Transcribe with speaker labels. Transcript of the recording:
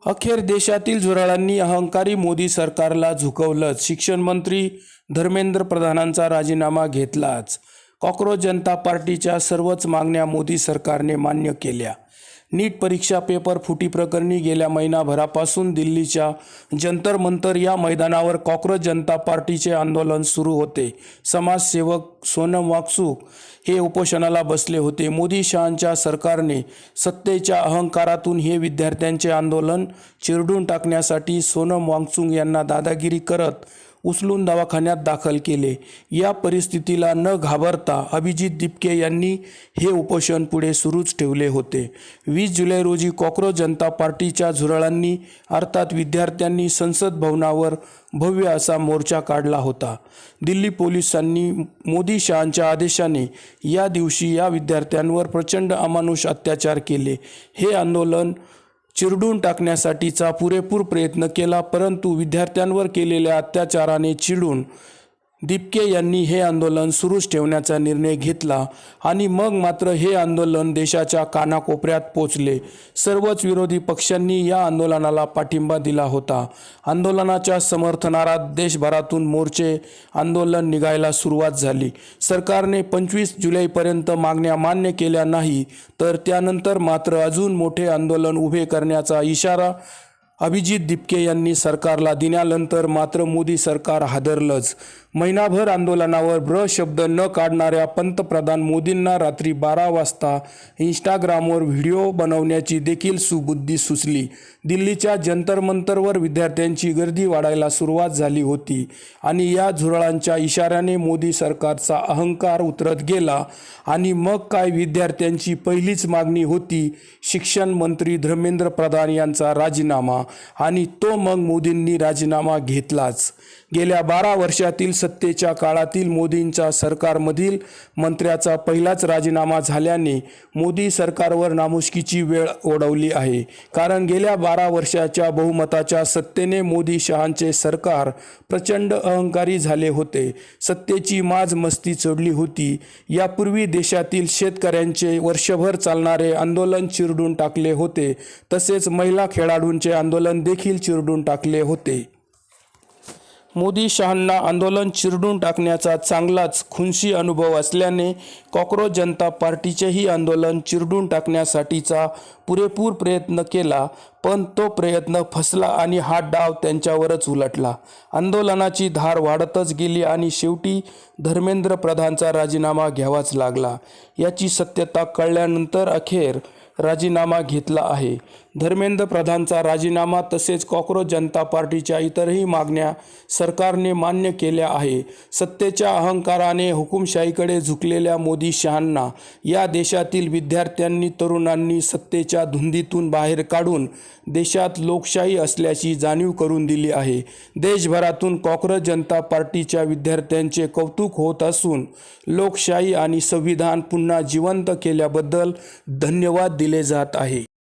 Speaker 1: अखेर देशातील झुरळांनी अहंकारी मोदी सरकारला झुकवलंच. शिक्षण मंत्री धर्मेंद्र प्रधानांचा राजीनामा घेतलाच. कॉकरोच जनता पार्टीच्या सर्वच मागण्या मोदी सरकारने मान्य केल्या. नीट परीक्षा पेपर फुटी प्रकरणी गेल्या महिनाभरापासून दिल्लीच्या जंतर मंतर या मैदानावर कॉकरोच जनता पार्टीचे आंदोलन सुरू होते. समाजसेवक सोनम वांगचुक हे उपोषणाला बसले होते. मोदी शहांच्या सरकारने सत्तेच्या अहंकारातून हे विद्यार्थ्यांचे आंदोलन चिरडून टाकण्यासाठी सोनम वांगचुक यांना दादागिरी करत उचलून दवाखान्यात दाखल केले. या परिस्थितीला न घाबरता अभिजित दिपके यांनी हे उपोषण पुढे सुरूच ठेवले होते. 20 जुलै रोजी कॉकरोच जनता पार्टीच्या झुरळांनी अर्थात विद्यार्थ्यांनी संसद भवनावर भव्य असा मोर्चा काढला होता. दिल्ली पोलिसांनी मोदी शहांच्या आदेशाने या दिवशी या विद्यार्थ्यांवर प्रचंड अमानुष अत्याचार केले. हे आंदोलन चिरडून टाकण्यासाठीचा पुरेपूर प्रयत्न केला, परंतु विद्यार्थ्यांवर केलेल्या अत्याचाराने चिडून दिपके यांनी हे आंदोलन सुरूच ठेवण्याचा निर्णय घेतला आणि मग मात्र हे आंदोलन देशाच्या कानाकोपऱ्यात पोचले. सर्वच विरोधी पक्षांनी या आंदोलनाला पाठिंबा दिला होता. आंदोलनाच्या समर्थनार्थ देशभरातून मोर्चे आंदोलन निघायला सुरुवात झाली. सरकारने 25 जुलैपर्यंत मागण्या मान्य केल्या नाही तर त्यानंतर मात्र अजून मोठे आंदोलन उभे करण्याचा इशारा अभिजित दिपके यांनी सरकारला दिल्यानंतर मात्र मोदी सरकार हादरलंच. महिनाभर आंदोलनावर ब्र शब्द न काढणाऱ्या पंतप्रधान मोदींना रात्री 12 वाजता इंस्टाग्रामवर व्हिडिओ बनवण्याची देखील सुबुद्धी सुचली. दिल्लीच्या जंतर मंतरवर विद्यार्थ्यांची गर्दी वाढायला सुरुवात झाली होती आणि या झुरळांच्या इशाऱ्याने मोदी सरकारचा अहंकार उतरत गेला. आणि मग काय, विद्यार्थ्यांची पहिलीच मागणी होती शिक्षण मंत्री धर्मेंद्र प्रधान यांचा राजीनामा आणि तो मग मोदींनी राजीनामा घेतलाच. गेल्या 12 वर्षातील सत्तेच्या काळातील मोदींच्या सरकारमधील मंत्र्याचा पहिलाच राजीनामा झाल्याने मोदी सरकारवर नामुष्कीची वेळ ओढवली आहे. कारण गेल्या 12 वर्षाच्या बहुमताच्या सत्तेने मोदी शहांचे सरकार प्रचंड अहंकारी झाले होते. सत्तेची माज मस्ती चढली होती. यापूर्वी देशातील शेतकऱ्यांचे वर्षभर चालणारे आंदोलन चिरडून टाकले होते. तसेच महिला खेळाडूंचे आंदोलन देखील चिरडून टाकले होते. मोदी शहांना आंदोलन चिरडून टाकण्याचा चांगलाच खुनशी अनुभव असल्याने कॉकरोच जनता पार्टीचेही आंदोलन चिरडून टाकण्यासाठीचा पुरेपूर प्रयत्न केला, पण तो प्रयत्न फसला आणि हा डाव त्यांच्यावरच उलटला. आंदोलनाची धार वाढतच गेली आणि शेवटी धर्मेंद्र प्रधानचा राजीनामा घ्यावाच लागला. याची सत्यता कळल्यानंतर अखेर राजीनामा घेतला आहे. धर्मेंद्र प्रधानचा राजीनामा तसेच कॉकरोच जनता पार्टीच्या इतरही मागण्या सरकारने मान्य केल्या आहे. सत्तेच्या अहंकाराने हुकुमशाहीकडे झुकलेल्या मोदी शहांना या देशातील विद्यार्थ्यांनी तरुणांनी सत्तेच्या धुंदीतून बाहेर काढून देशात लोकशाही असल्याची जाणीव करून दिली आहे. देशभरातून कॉकरोच जनता पार्टीच्या विद्यार्थ्यांचे कौतुक होत असून लोकशाही आणि संविधान पुन्हा जिवंत केल्याबद्दल धन्यवाद दिले जात आहे.